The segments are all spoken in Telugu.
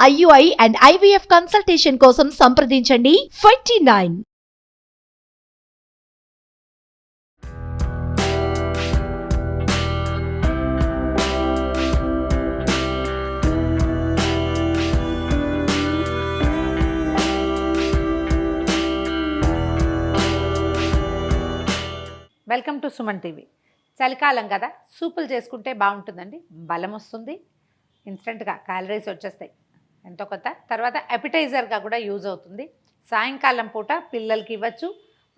IUI and IVF కన్సల్టేషన్ కోసం సంప్రదించండి 29. Welcome to Suman TV. చలికాలం కదా, సూపులు చేసుకుంటే బాగుంటుందండి. బలం వస్తుంది, ఇన్స్టెంట్గా క్యాలరీస్ వచ్చేస్తాయి ఎంతో కొత్త. తర్వాత అపిటైజర్గా కూడా యూజ్ అవుతుంది. సాయంకాలం పూట పిల్లలకి ఇవ్వచ్చు,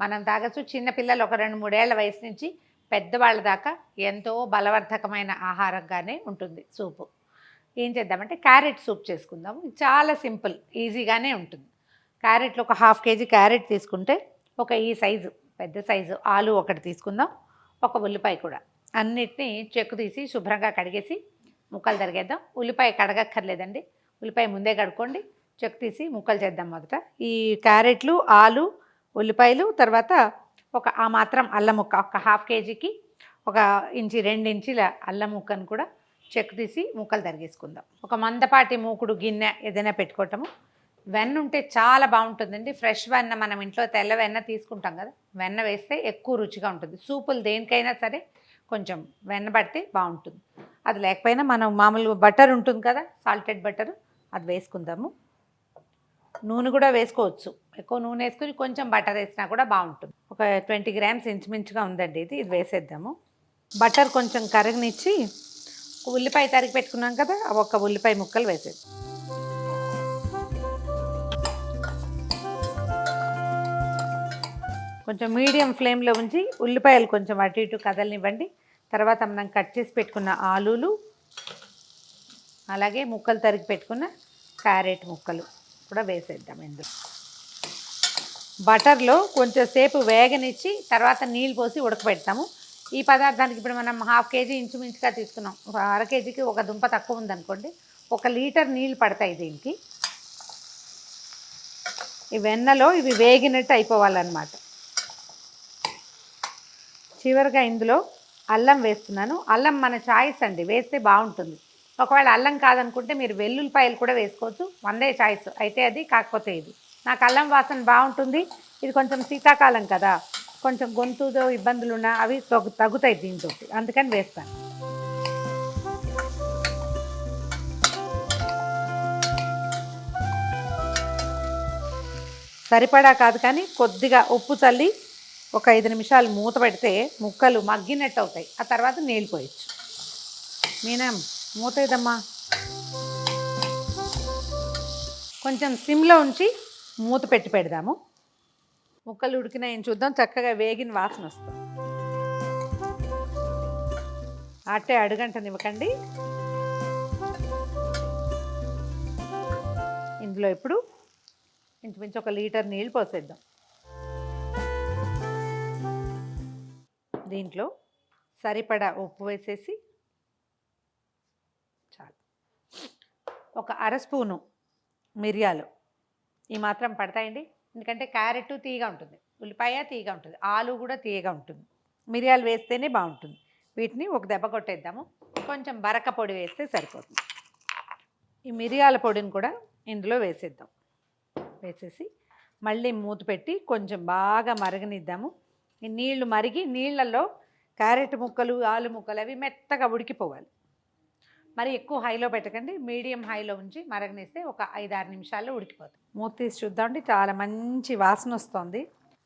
మనం తాగచ్చు. చిన్న పిల్లలు ఒక 2-3 ఏళ్ల వయసు నుంచి పెద్దవాళ్ళ దాకా ఎంతో బలవర్ధకమైన ఆహారంగానే ఉంటుంది సూపు. ఏం చేద్దామంటే క్యారెట్ సూప్ చేసుకుందాము. చాలా సింపుల్, ఈజీగానే ఉంటుంది. క్యారెట్లు ఒక 1/2 kg క్యారెట్ తీసుకుంటే ఒక ఈ సైజు పెద్ద సైజు ఆలు ఒకటి తీసుకుందాం, ఒక ఉల్లిపాయ కూడా. అన్నిటినీ చెక్కు తీసి శుభ్రంగా కడిగేసి ముక్కలు తరిగేద్దాం. ఉల్లిపాయ కడగక్కర్లేదండి, ఉల్లిపాయ ముందే కడుక్కోండి. చెక్కు తీసి ముక్కలు చేద్దాం. మొదట ఈ క్యారెట్లు, ఆలు, ఉల్లిపాయలు, తర్వాత ఆ మాత్రం అల్లం ముక్క, ఒక 1/2 kgకి ఒక 1-2 ఇంచుల అల్లం ముక్కను కూడా చెక్కు తీసి ముక్కలు తరిగేసుకుందాం. ఒక మందపాటి మూకుడు గిన్నె ఏదైనా పెట్టుకోవటము. వెన్న ఉంటే చాలా బాగుంటుందండి. ఫ్రెష్ వెన్న, మనం ఇంట్లో తెల్ల వెన్న తీసుకుంటాం కదా, వెన్న వేస్తే ఎక్కువ రుచిగా ఉంటుంది. సూపులు దేనికైనా సరే కొంచెం వెన్న పడితే బాగుంటుంది. అది లేకపోయినా మనం మామూలుగా బటర్ ఉంటుంది కదా, సాల్టెడ్ బటర్, అది వేసుకుందాము. నూనె కూడా వేసుకోవచ్చు, ఎక్కువ నూనె వేసుకుని కొంచెం బటర్ వేసినా కూడా బాగుంటుంది. ఒక 20 grams ఇంచుమించుగా ఉందండి ఇది వేసేద్దాము. బటర్ కొంచెం కరగనిచ్చి ఉల్లిపాయ తరిగి పెట్టుకున్నాం కదా, ఒక ఉల్లిపాయ ముక్కలు వేసేది. కొంచెం మీడియం ఫ్లేమ్లో ఉంచి ఉల్లిపాయలు కొంచెం అటు ఇటు కదలనివ్వండి. తర్వాత మనం కట్ చేసి పెట్టుకున్న ఆలూలు, అలాగే ముక్కలు తరిగి పెట్టుకున్న క్యారెట్ ముక్కలు కూడా వేసేద్దాం ఇందులో. బటర్లో కొంచెం సేపు వేగనిచ్చి తర్వాత నీళ్ళు పోసి ఉడకబెడతాము. ఈ పదార్థానికి ఇప్పుడు మనం 1/2 kg ఇంచుమించుగా తీసుకున్నాం. 1/2 kgకి ఒక దుంప తక్కువ ఉందనుకోండి, 1 లీటర్ నీళ్ళు పడతాయి దీనికి. ఈ వెన్నలో ఇవి వేగినట్టు అయిపోవాలన్నమాట. చివరిగా ఇందులో అల్లం వేస్తున్నాను. అల్లం మన చాయిస్ అండి, వేస్తే బాగుంటుంది. ఒకవేళ అల్లం కాదనుకుంటే మీరు వెల్లుల్లిపాయలు కూడా వేసుకోవచ్చు, వందే చాయిస్ అయితే అది. కాకపోతే ఇది నాకు అల్లం వాసన బాగుంటుంది. ఇది కొంచెం శీతాకాలం కదా, కొంచెం గొంతుతో ఇబ్బందులు ఉన్నా అవి తగ్గుతాయి దీంతో, అందుకని వేస్తాను. సరిపడా కాదు కానీ కొద్దిగా ఉప్పు చల్లి ఒక 5 నిమిషాలు మూత పెడితే ముక్కలు మగ్గినట్టు అవుతాయి. ఆ తర్వాత నీళ్ళు పోయచ్చు. మీనా మూత ఏదమ్మా, కొంచెం సిమ్లో ఉంచి మూత పెట్టి పెడదాము. ముక్కలు ఉడికినాయని చూద్దాం. చక్కగా వేగిన వాసన వస్తుంది. అట్టే అడుగంటనివ్వకండి. ఇందులో ఇప్పుడు ఇంచుమించు 1 లీటర్ నీళ్ళు పోసేద్దాం. దీంట్లో సరిపడా ఉప్పు వేసేసి చాలు. ఒక 1/2 స్పూను మిరియాలు, ఈ మాత్రం పడతాయండి. ఎందుకంటే క్యారెట్ తీయగా ఉంటుంది, ఉల్లిపాయ తీయగా ఉంటుంది, ఆలు కూడా తీయగా ఉంటుంది. మిరియాలు వేస్తేనే బాగుంటుంది. వీటిని ఒక దెబ్బ కొట్టేద్దాము. కొంచెం బరక పొడి వేస్తే సరిపోతుంది. ఈ మిరియాల పొడిని కూడా ఇందులో వేసేద్దాం. వేసేసి మళ్ళీ మూత పెట్టి కొంచెం బాగా మరగనిద్దాము. ఈ నీళ్లు మరిగి నీళ్ళల్లో క్యారెట్ ముక్కలు, ఆలు ముక్కలు అవి మెత్తగా ఉడికిపోవాలి. మరి ఎక్కువ హైలో పెట్టకండి, మీడియం హైలో ఉంచి మరగనిస్తే ఒక 5-6 నిమిషాల్లో ఉడికిపోతుంది. మూత తీసి చూద్దామండి, చాలా మంచి వాసన వస్తుంది.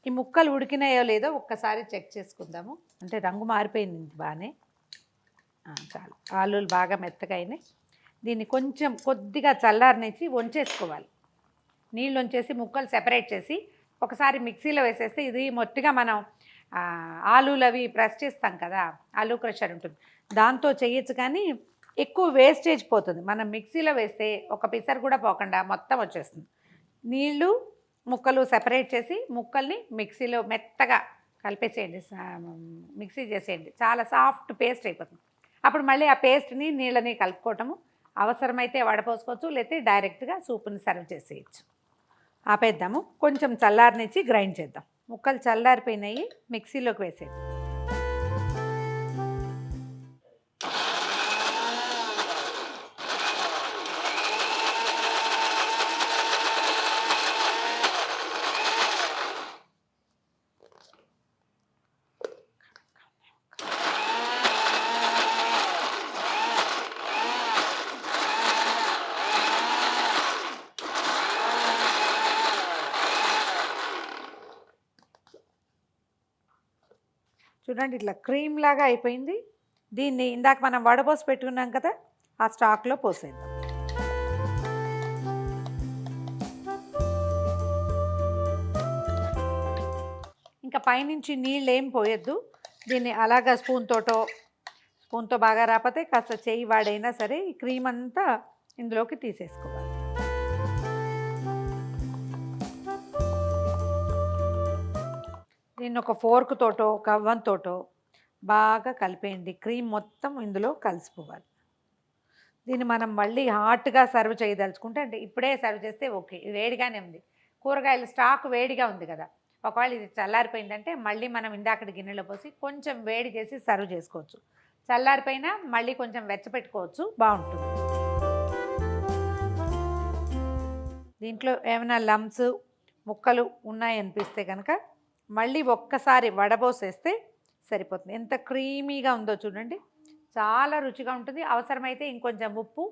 ఈ ముక్కలు ఉడికినాయో లేదో ఒక్కసారి చెక్ చేసుకుందాము. అంటే రంగు మారిపోయింది బాగానే, చాలు. ఆలులు బాగా మెత్తగా అయినాయి. దీన్ని కొంచెం కొద్దిగా చల్లారనిచ్చి వంచేసుకోవాలి. నీళ్ళు వంచేసి ముక్కలు సెపరేట్ చేసి ఒకసారి మిక్సీలో వేసేస్తే ఇది మొట్టిగా మనం ఆలూలు అవి ప్రెస్ చేస్తాం కదా, ఆలూ క్రషర్ ఉంటుంది, దాంతో చేయొచ్చు. కానీ ఎక్కువ వేస్టేజ్ పోతుంది. మనం మిక్సీలో వేస్తే ఒక పిసర్ కూడా పోకుండా మొత్తం వచ్చేస్తుంది. నీళ్ళు ముక్కలు సెపరేట్ చేసి ముక్కల్ని మిక్సీలో మెత్తగా కలిపేసేయండి, మిక్సీ చేసేయండి. చాలా సాఫ్ట్ పేస్ట్ అయిపోతుంది. అప్పుడు మళ్ళీ ఆ పేస్ట్ని నీళ్ళని కలుపుకోవటము. అవసరమైతే వడపోసుకోవచ్చు, లేకపోతే డైరెక్ట్గా సూపుని సర్వ్ చేసేయచ్చు. ఆపేద్దాము. కొంచెం చల్లారనిచ్చి గ్రైండ్ చేద్దాం. ముక్కలు చల్లారిపోయినాయి, మిక్సీలోకి వేసేది. చూడండి ఇట్లా క్రీమ్ లాగా అయిపోయింది. దీన్ని ఇందాక మనం వడపోసి పెట్టుకున్నాం కదా, ఆ స్టాక్లో పోసేద్దాం. ఇంకా పైనుంచి నీళ్ళు ఏం పోయొద్దు. దీన్ని అలాగా స్పూన్తో బాగా రాకపోతే కాస్త చెయ్యి వాడైనా సరే ఈ క్రీమ్ అంతా ఇందులోకి తీసేసుకోవాలి. దీన్ని ఒక ఫోర్క్ తోటో కవ్వంతోటో బాగా కలిపేయండి. క్రీమ్ మొత్తం ఇందులో కలిసిపోవాలి. దీన్ని మనం మళ్ళీ హాట్గా సర్వ్ చేయదలుచుకుంటే, అంటే ఇప్పుడే సర్వ్ చేస్తే ఓకే, ఇది వేడిగానే ఉంది. కూరగాయల స్టాక్ వేడిగా ఉంది కదా, ఒకవేళ ఇది చల్లారిపోయిందంటే మళ్ళీ మనం ఇందాకటి గిన్నెలో పోసి కొంచెం వేడి చేసి సర్వ్ చేసుకోవచ్చు. చల్లారిపోయినా మళ్ళీ కొంచెం వెచ్చపెట్టుకోవచ్చు, బాగుంటుంది. దీంట్లో ఏమైనా లమ్స్ ముక్కలు ఉన్నాయనిపిస్తే కనుక మళ్ళీ ఒక్కసారి వడబోసేస్తే సరిపోతుంది. ఎంత క్రీమీగా ఉందో చూడండి, చాలా రుచిగా ఉంటుంది. అవసరమైతే ఇంకొంచెం ఉప్పు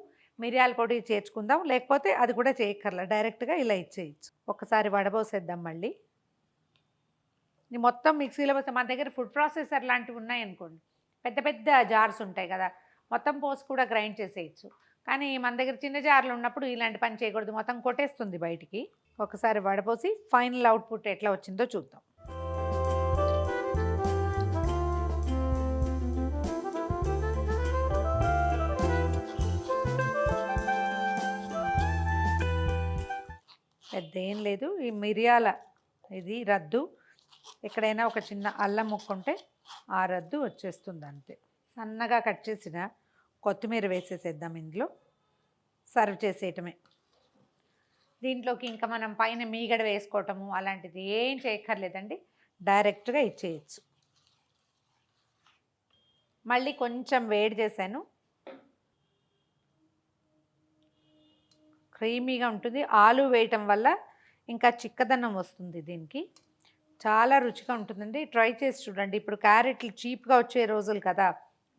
మిరియాల పొడి చేర్చుకుందాం, లేకపోతే అది కూడా చేయక్కర్లా, డైరెక్ట్గా ఇలా ఇచ్చేయచ్చు. ఒకసారి వడబోసేద్దాం. మళ్ళీ ఇది మొత్తం మిక్సీలో పోస్తే, మన దగ్గర ఫుడ్ ప్రాసెసర్ లాంటివి ఉన్నాయనుకోండి, పెద్ద పెద్ద జార్స్ ఉంటాయి కదా, మొత్తం పోసి కూడా గ్రైండ్ చేసేయచ్చు. కానీ మన దగ్గర చిన్న జార్లు ఉన్నప్పుడు ఇలాంటి పని చేయకూడదు, మొత్తం కొట్టేస్తుంది బయటికి. ఒకసారి వడపోసి ఫైనల్ అవుట్పుట్ ఎట్లా వచ్చిందో చూద్దాం. పెద్ద ఏం లేదు, ఈ మిరియాల ఇది రద్దు, ఎక్కడైనా ఒక చిన్న అల్లం ముక్క ఉంటే ఆ రద్దు వచ్చేస్తుంది అంతే. సన్నగా కట్ చేసిన కొత్తిమీర వేసేసేద్దాం ఇందులో, సర్వ్ చేసేయటమే. దీంట్లోకి ఇంకా మనం పైన మీగడ వేసుకోవటము అలాంటిది ఏం చేయక్కర్లేదండి, డైరెక్ట్గా ఇచ్చేయచ్చు. మళ్ళీ కొంచెం వేడి చేశాను, క్రీమీగా ఉంటుంది. ఆలు వేయటం వల్ల ఇంకా చిక్కదనం వస్తుంది, దీనికి చాలా రుచిగా ఉంటుందండి. ట్రై చేసి చూడండి. ఇప్పుడు క్యారెట్లు చీప్గా వచ్చే రోజులు కదా,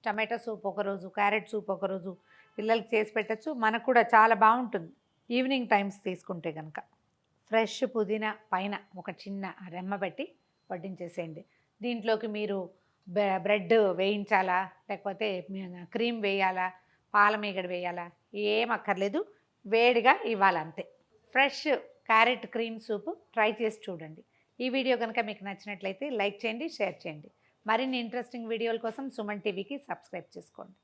టమాటో సూప్ ఒకరోజు, క్యారెట్ సూప్ ఒకరోజు పిల్లలకి చేసి పెట్టచ్చు. మనకు కూడా చాలా బాగుంటుంది ఈవినింగ్ టైమ్స్ తీసుకుంటే కనుక. ఫ్రెష్ పుదీనా పైన ఒక చిన్న రెమ్మ పెట్టి వడ్డించేసేయండి. దీంట్లోకి మీరు బ్రెడ్ వేయించాలా, లేకపోతే క్రీమ్ వేయాలా, పాల మీగడ వేయాలా, ఏం అక్కర్లేదు, వేడిగా ఇవ్వాలంతే. Fresh carrot cream soup try చేసి చూడండి. ఈ వీడియో కనుక మీకు నచ్చినట్లయితే లైక్ చేయండి, షేర్ చేయండి. మరిన్ని ఇంట్రెస్టింగ్ వీడియోల కోసం సుమన్ టీవీకి సబ్స్క్రైబ్ చేసుకోండి.